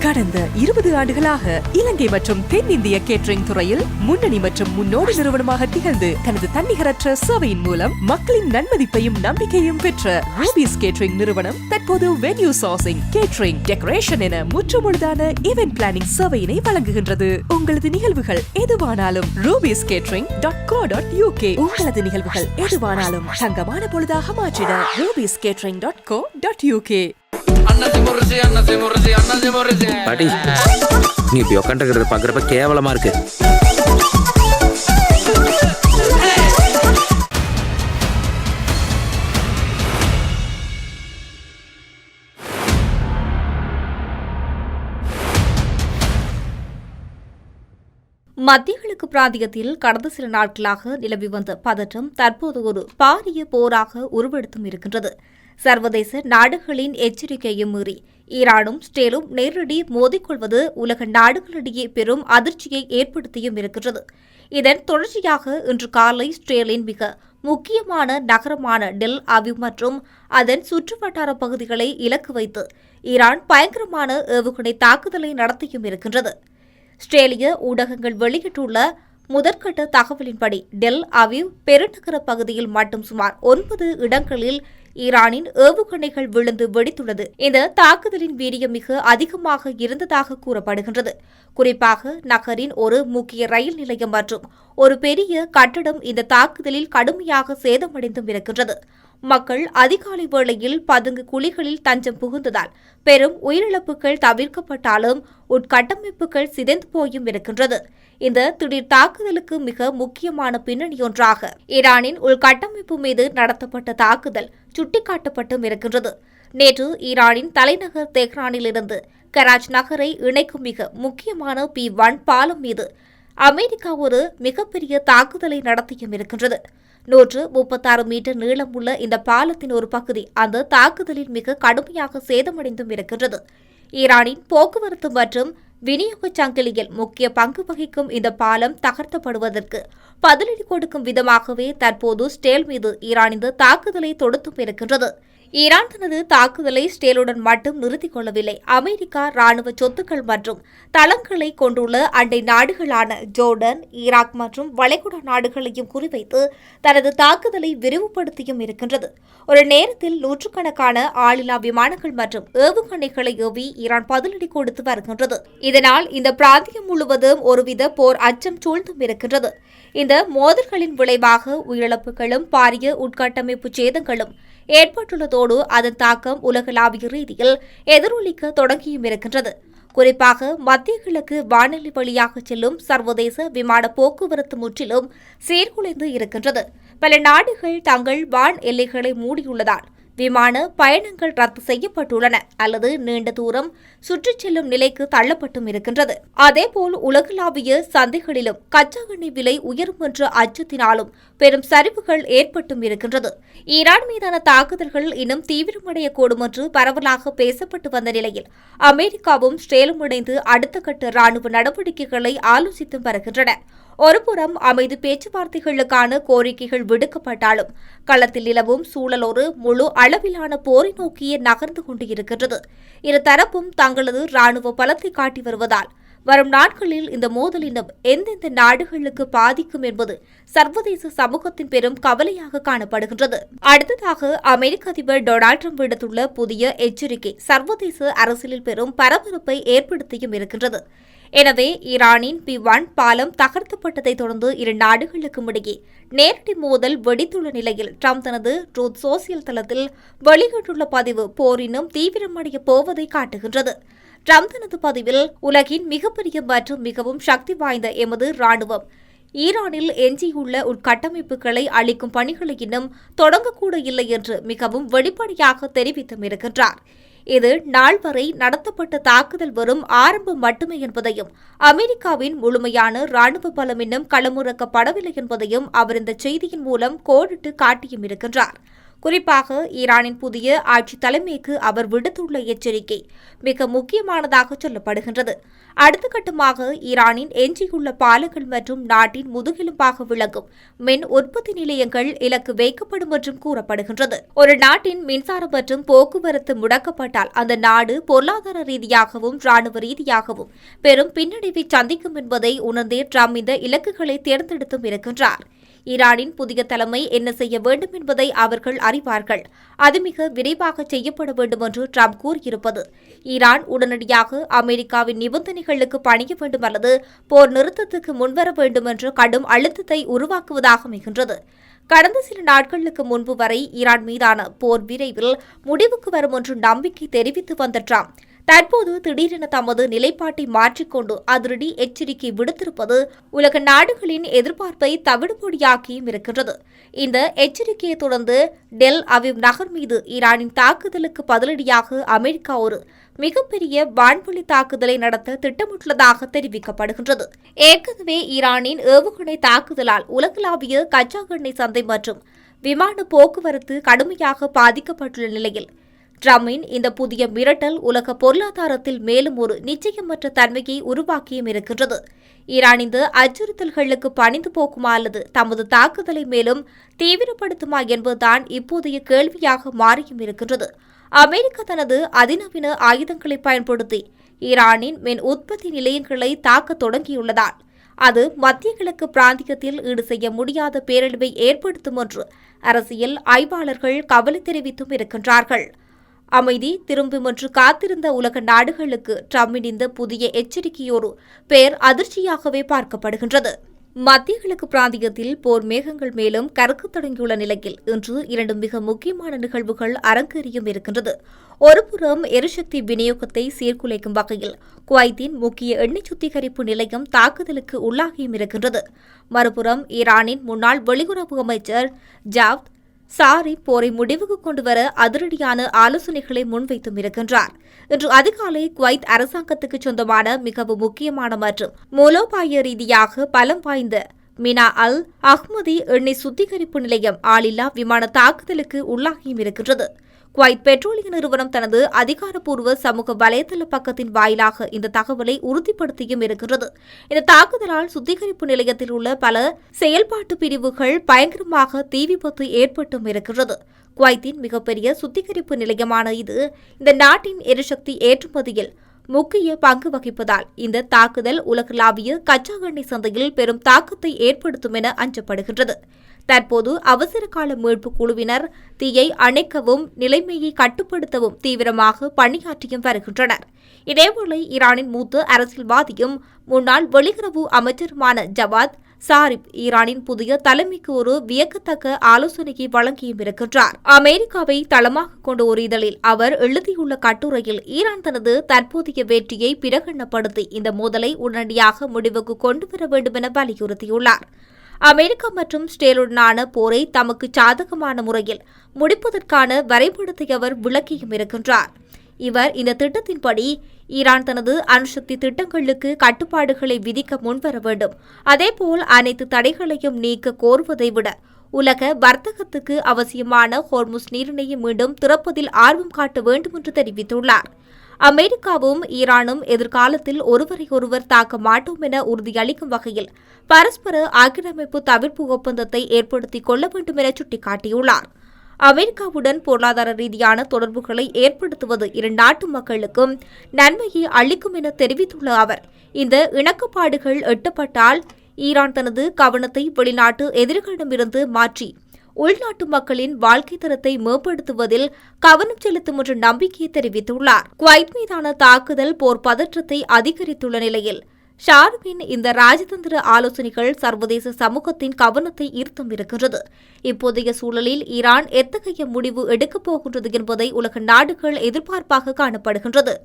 கடந்த 20 ஆண்டுகளாக இலங்கை மற்றும் தென்னிந்திய கேட்டரிங் துறையில் முன்னணி மற்றும் முன்னோடி நிறுவனமாக திகழ்ந்து தனது தன்னிகரற்ற சேவையின் மூலம் மக்களின் நன்மதிப்பையும் நம்பிக்கையும் பெற்ற ரூபீஸ் கேட்டரிங் நிறுவனம் தற்போது வென்யூ சோர்சிங், கேட்டரிங், டெக்கரேஷன் என முற்றுமுழுதான ஈவென்ட் பிளானிங் சேவையினை வழங்குகின்றது. உங்களது நிகழ்வுகள் எதுவானாலும் rubiescatering.co.uk உங்களது நிகழ்வுகள் எதுவானாலும் தங்கமான பொழுதாக மாற்றிட rubiescatering.co.uk. பாட்டி, நீ இப்படி உட்காந்துருக்கிறது பாக்குறப்ப கேவலமா இருக்கு. மத்திய கிழக்கு பிராந்தியத்தில் கடந்த சில நாட்களாக நிலவி வந்த பதற்றம் தற்போது ஒரு பாரிய போராக உருவெடுத்தும் இருக்கின்றது. சர்வதேச நாடுகளின் எச்சரிக்கையும் மீறி ஈரானும் ஸ்டேலும் நேரடி மோதிக்கொள்வது உலக நாடுகளிடையே பெரும் அதிர்ச்சியை ஏற்படுத்தியும் இருக்கின்றது. இதன் தொடர்ச்சியாக இன்று காலை ஸ்டேலின் மிக முக்கியமான நகரமான டெல் அவிவ் மற்றும் அதன் சுற்றுவட்டார பகுதிகளை இலக்கு வைத்து ஈரான் பயங்கரமான ஏவுகணை தாக்குதலை நடத்தியும் இருக்கின்றது. ஆஸ்திரேலிய ஊடகங்கள் வெளியிட்டுள்ள முதற்கட்ட தகவலின்படி டெல் அவிவ் பெருநகர பகுதியில் மட்டும் சுமார் 9 இடங்களில் ஈரானின் ஏவுகணைகள் விழுந்து வெடித்துள்ளது. இந்த தாக்குதலின் வீரியம் மிக அதிகமாக இருந்ததாக கூறப்படுகின்றது. குறிப்பாக நகரின் ஒரு முக்கிய ரயில் நிலையம் மற்றும் ஒரு பெரிய கட்டடம் இந்த தாக்குதலில் கடுமையாக சேதமடைந்தும் இருக்கின்றது. மக்கள் அதிகாலை வேளையில் பதுங்கு குழிகளில் தஞ்சம் புகுந்ததால் பெரும் உயிரிழப்புகள் தவிர்க்கப்பட்டாலும் உட்கட்டமைப்புகள் சிதைந்து போயும் இருக்கின்றது. இந்த திடீர் தாக்குதலுக்கு மிக முக்கியமான பின்னணியொன்றாக ஈரானின் உள்கட்டமைப்பு மீது நடத்தப்பட்ட தாக்குதல் சுட்டிக்காட்டப்பட்டும் இருக்கின்றது. நேற்று ஈரானின் தலைநகர் தெஹ்ரானிலிருந்து கராச் நகரை இணைக்கும் மிக முக்கியமான P1 பாலம் மீது அமெரிக்கா ஒரு மிகப்பெரிய தாக்குதலை நடத்தியும் இருக்கின்றது. 136 மீட்டர் நீளம் உள்ள இந்த பாலத்தின் ஒரு பகுதி அந்த தாக்குதலில் மிக கடுமையாக சேதமடைந்தும் இருக்கின்றது. ஈரானின் போக்குவரத்து மற்றும் விநியோக சங்கிலியில் முக்கிய பங்கு வகிக்கும் இந்த பாலம் தகர்த்தப்படுவதற்கு பதிலடி கொடுக்கும் விதமாகவே தற்போது ஸ்டேல் மீது ஈரான் இந்த தாக்குதலை தொடுத்தும் இருக்கின்றது. ஈரான் தனது தாக்குதலை ஸ்டேலுடன் மட்டும் நிறுத்திக் கொள்ளவில்லை. அமெரிக்கா ராணுவ சொத்துக்கள் மற்றும் தளங்களை கொண்டுள்ள அண்டை நாடுகளான ஜோர்டன், ஈராக் மற்றும் வளைகுடா நாடுகளையும் குறிவைத்து தனது தாக்குதலை விரிவுபடுத்தியும் இருக்கின்றது. ஒரு நேரத்தில் நூற்றுக்கணக்கான ஆளில்லா விமானங்கள் மற்றும் ஏவுகணைகளை ஏவி ஈரான் பதிலடி கொடுத்து வருகின்றது. இதனால் இந்த பிராந்தியம் முழுவதும் ஒருவித போர் அச்சம் சூழ்ந்தும் இருக்கின்றது. இந்த மோதல்களின் விளைவாக உயிரிழப்புகளும் பாரிய உட்கட்டமைப்பு சேதங்களும் ஏற்பட்டுள்ளதோடு அதன் தாக்கம் உலகளாவிய ரீதியில் எதிரொலிக்க தொடங்கியும் இருக்கின்றது. குறிப்பாக மத்திய கிழக்கு வானொலி வழியாக செல்லும் சர்வதேச விமான போக்குவரத்து முற்றிலும் சீர்குலைந்து இருக்கின்றது. பல நாடுகள் தங்கள் வான் எல்லைகளை மூடியுள்ளதால் விமான பயணங்கள் ரத்து செய்யப்பட்டுள்ளன அல்லது நீண்ட தூரம் சுற்றிச் செல்லும் நிலைக்கு தள்ளப்பட்டும் இருக்கின்றது. அதேபோல் உலகளாவிய சந்தைகளிலும் கச்சா எண்ணெய் விலை உயரும் என்ற அச்சத்தினாலும் பெரும் சரிவுகள் ஏற்பட்டும் இருக்கின்றது. ஈரான் மீதான தாக்குதல்கள் இன்னும் தீவிரமடையக்கூடும் என்று பரவலாக பேசப்பட்டு வந்த நிலையில் அமெரிக்காவும் ஸ்டேலும் இணைந்து அடுத்த கட்ட ராணுவ நடவடிக்கைகளை ஆலோசித்து வருகின்றன. ஒருபுறம் அமைதி பேச்சுவார்த்தைகளுக்கான கோரிக்கைகள் விடுக்கப்பட்டாலும் களத்தில் நிலவும் சூழல் ஒரு முழு அளவிலான போரை நோக்கியே நகர்ந்து கொண்டு இருக்கின்றது. இருதரப்பும் தங்களது ராணுவ பலத்தை காட்டி வருவதால் வரும் நாட்களில் இந்த மோதல் இன்னும் எந்தெந்த நாடுகளுக்கு பாதிக்கும் என்பது சர்வதேச சமூகத்தின் பெரும் கவலையாக காணப்படுகின்றது. அடுத்ததாக அமெரிக்க அதிபர் டொனால்ட் ட்ரம்ப் விடுத்துள்ள புதிய எச்சரிக்கை சர்வதேச அரசியலில் பெரும் பரபரப்பை ஏற்படுத்தியும் இருக்கின்றது. எனவே ஈரானின் P1 பாலம் தகர்த்தப்பட்டதை தொடர்ந்து இரு நாடுகளுக்கும் இடையே நேரடி மோதல் வெடித்துள்ள நிலையில் ட்ரம்ப் தனது ட்ரூத் சோசியல் தளத்தில் வெளியிட்டுள்ள பதிவு போர் இன்னும் தீவிரமடைய போவதை காட்டுகின்றது. ட்ரம்ப் தனது பதிவில் உலகின் மிகப்பெரிய மற்றும் மிகவும் சக்தி வாய்ந்த எமது ராணுவம் ஈரானில் எஞ்சியுள்ள உட்கட்டமைப்புகளை அளிக்கும் பணிகளை இன்னும் தொடங்கக்கூட இல்லை என்று மிகவும் வெளிப்படையாக தெரிவித்தும் இருக்கின்றார். இது நாள் வரை நடத்தப்பட்ட தாக்குதல் வெறும் ஆரம்பம் மட்டுமே என்பதையும் அமெரிக்காவின் முழுமையான ராணுவ பலம் இன்னும் களமுறக்கப்படவில்லை என்பதையும் அவர் இந்த செய்தியின் மூலம் கோடிட்டு காட்டியும் இருக்கின்றார். குறிப்பாக ஈரானின் புதிய ஆட்சி தலைமைக்கு அவர் விடுத்துள்ள எச்சரிக்கை மிக முக்கியமானதாக சொல்லப்படுகின்றது. அடுத்த கட்டமாக ஈரானின் எஞ்சியுள்ள பாலங்கள் மற்றும் நாட்டின் முதுகெலும்பாக விளங்கும் மின் உற்பத்தி நிலையங்கள் இலக்கு வைக்கப்படும் என்றும் கூறப்படுகின்றது. ஒரு நாட்டின் மின்சாரம் மற்றும் போக்குவரத்து முடக்கப்பட்டால் அந்த நாடு பொருளாதார ரீதியாகவும் ராணுவ ரீதியாகவும் பெரும் பின்னடைவை சந்திக்கும் என்பதை உணர்ந்தே ட்ரம்ப் இந்த இலக்குகளை தேர்ந்தெடுத்தும் இருக்கின்றார். ஈரானின் புதிய தலைமை என்ன செய்ய வேண்டும் என்பதை அவர்கள் அறிவார்கள். அது மிக விரைவாக செய்யப்பட வேண்டும் என்று ட்ரம்ப் கூறியிருப்பது ஈரான் உடனடியாக அமெரிக்காவின் நிபந்தனைகளுக்கு பணிய வேண்டும் அல்லது போர் நிறுத்தத்துக்கு முன்வர வேண்டும் என்ற கடும் அழுத்தத்தை உருவாக்குவதாக அமைகின்றது. கடந்த சில நாட்களுக்கு முன்பு வரை ஈரான் மீதான போர் விரைவில் முடிவுக்கு வரும் என்று நம்பிக்கை தெரிவித்து வந்த ட்ரம்ப் தற்போது திடீரென தமது நிலைப்பாட்டை மாற்றிக்கொண்டு அதிரடி எச்சரிக்கை விடுத்திருப்பது உலக நாடுகளின் எதிர்பார்ப்பை தவிடுபொடியாக்கியும் இருக்கின்றது. இந்த எச்சரிக்கையை தொடர்ந்து டெல் அவிவ் நகர் மீது ஈரானின் தாக்குதலுக்கு பதிலடியாக அமெரிக்கா ஒரு மிகப்பெரிய வான்வழி தாக்குதலை நடத்த திட்டமிட்டுள்ளதாக தெரிவிக்கப்படுகின்றது. ஏற்கனவே ஈரானின் ஏவுகணை தாக்குதலால் உலகளாவிய கச்சா எண்ணெய் சந்தை மற்றும் விமான போக்குவரத்து கடுமையாக பாதிக்கப்பட்டுள்ள நிலையில் ட்ரம்பின் இந்த புதிய மிரட்டல் உலக பொருளாதாரத்தில் மேலும் ஒரு நிச்சயமற்ற தன்மையை உருவாக்கியும் இருக்கின்றது. ஈரான் இந்த அச்சுறுத்தல்களுக்கு பணிந்து போக்குமா அல்லது தமது தாக்குதலை மேலும் தீவிரப்படுத்துமா என்பதுதான் இப்போதைய கேள்வியாக மாறியும் இருக்கின்றது. அமெரிக்கா தனது அதிநவீன ஆயுதங்களை பயன்படுத்தி ஈரானின் மின் உற்பத்தி நிலையங்களை தாக்க தொடங்கியுள்ளதால் அது மத்திய கிழக்கு பிராந்தியத்தில் ஈடு செய்ய முடியாத பேரழிவை ஏற்படுத்தும் என்று அரசியல் ஆய்வாளர்கள் கவலை தெரிவித்தும் இருக்கின்றார்கள். அமைதி திரும்பும் என்று காத்திருந்த உலக நாடுகளுக்கு ட்ரம்பின் இந்த புதிய எச்சரிக்கையோடு பேர் அதிர்ச்சியாகவே பார்க்கப்படுகின்றது. மத்திய கிழக்கு பிராந்தியத்தில் போர் மேகங்கள் மேலும் கறக்கத் தொடங்கியுள்ள நிலையில் இன்று 2 மிக முக்கியமான நிகழ்வுகள் அரங்கேறியும் இருக்கின்றது. ஒருபுறம் எரிசக்தி விநியோகத்தை சீர்குலைக்கும் வகையில் குவைத்தின் முக்கிய எண்ணெய் சுத்திகரிப்பு நிலையம் தாக்குதலுக்கு உள்ளாகியும் இருக்கின்றது. மறுபுறம் ஈரானின் முன்னாள் வெளியுறவு அமைச்சர் ஜாவத் சாரிப் போரை முடிவுக்கு கொண்டுவர அதிரடியான ஆலோசனைகளை முன்வைத்தும் இருக்கின்றார். இன்று அதிகாலை குவைத் அரசாங்கத்துக்கு சொந்தமான மிகவும் முக்கியமான மற்றும் மூலோபாய ரீதியாக பலம் வாய்ந்த மினா அல் அஹ்மதி எண்ணெய் சுத்திகரிப்பு நிலையம் ஆளில்லா விமான தாக்குதலுக்கு உள்ளாகியும் இருக்கின்றது. குவைத் பெட்ரோலிய நிறுவனம் தனது அதிகாரப்பூர்வ சமூக வலைதள பக்கத்தின் வாயிலாக இந்த தகவலை உறுதிப்படுத்தியும் இருக்கின்றது. இந்த தாக்குதலால் சுத்திகரிப்பு நிலையத்தில் உள்ள பல செயல்பாட்டு பிரிவுகள் பயங்கரமாக தீ விபத்து ஏற்பட்டும் இருக்கின்றது. குவைத்தின் மிகப்பெரிய சுத்திகரிப்பு நிலையமான இது இந்த நாட்டின் எரிசக்தி ஏற்றுமதியில் முக்கிய பங்கு வகிப்பதால் இந்த தாக்குதல் உலகளாவிய கச்சா எண்ணெய் சந்தையில் பெரும் தாக்கத்தை ஏற்படுத்தும் என அஞ்சப்படுகின்றது. தற்போது அவசரகால மீட்பு குழுவினர் தீயை அணைக்கவும் நிலைமையை கட்டுப்படுத்தவும் தீவிரமாக பணியாற்றியும் வருகின்றனர். இதேவேளை ஈரானின் மூத்த அரசியல்வாதியும் முன்னாள் வெளியுறவு அமைச்சருமான ஜவாத் சாரிப் ஈரானின் புதிய தலைமைக்கு ஒரு வியக்கத்தக்க ஆலோசனையை வழங்கியும் இருக்கின்றார். அமெரிக்காவை தளமாக கொண்ட ஒரு இதழில் அவர் எழுதியுள்ள கட்டுரையில் ஈரான் தனது தற்போதைய வெற்றியை பிரகடனப்படுத்தி இந்த மோதலை உடனடியாக முடிவுக்கு கொண்டுவர வேண்டும் என வலியுறுத்தியுள்ளார். அமெரிக்கா மற்றும் இஸ்ரேலுடனான போரை தமக்கு சாதகமான முறையில் முடிப்பதற்கான வரைபடத்தை அவர் விளக்கியும் இருக்கின்றார். இவர் இந்த திட்டத்தின்படி ஈரான் தனது அணுசக்தி திட்டங்களுக்கு கட்டுப்பாடுகளை விதிக்க முன்வர வேண்டும். அதேபோல் அனைத்து தடைகளையும் நீக்க கோருவதை விட உலக வர்த்தகத்துக்கு அவசியமான ஹோர்முஸ் நீரிணையை மீண்டும் திறப்பதில் ஆர்வம் காட்ட வேண்டும் என்று தெரிவித்துள்ளார். அமெரிக்காவும் ஈரானும் எதிர்காலத்தில் ஒருவரையொருவர் தாக்க மாட்டோம் என உறுதியளிக்கும் வகையில் பரஸ்பர ஆக்கிரமிப்பு தவிர்ப்பு ஒப்பந்தத்தை ஏற்படுத்திக் கொள்ள வேண்டும் என சுட்டிக்காட்டியுள்ளார். அமெரிக்காவுடன் பொருளாதார ரீதியான தொடர்புகளை ஏற்படுத்துவது இரு நாட்டு மக்களுக்கும் நன்மையை அளிக்கும் என தெரிவித்துள்ள அவர், இந்த இணக்கப்பாடுகள் எட்டப்பட்டால் ஈரான் தனது கவனத்தை வெளிநாட்டு எதிரிகளிடமிருந்து மாற்றி உள்நாட்டு மக்களின் வாழ்க்கை தரத்தை மேம்படுத்துவதில் கவனம் செலுத்தும் என்ற நம்பிக்கையை தெரிவித்துள்ளார். குவைத் மீதான தாக்குதல் போர் பதற்றத்தை அதிகரித்துள்ள நிலையில் ஷாருவின் இந்த ராஜதந்திர ஆலோசனைகள் சர்வதேச சமூகத்தின் கவனத்தை ஈர்த்தும் இருக்கின்றது. இப்போதைய சூழலில் ஈரான் எத்தகைய முடிவு எடுக்கப் போகின்றது என்பதை உலக நாடுகள் எதிர்பார்ப்பாக காணப்படுகின்றது.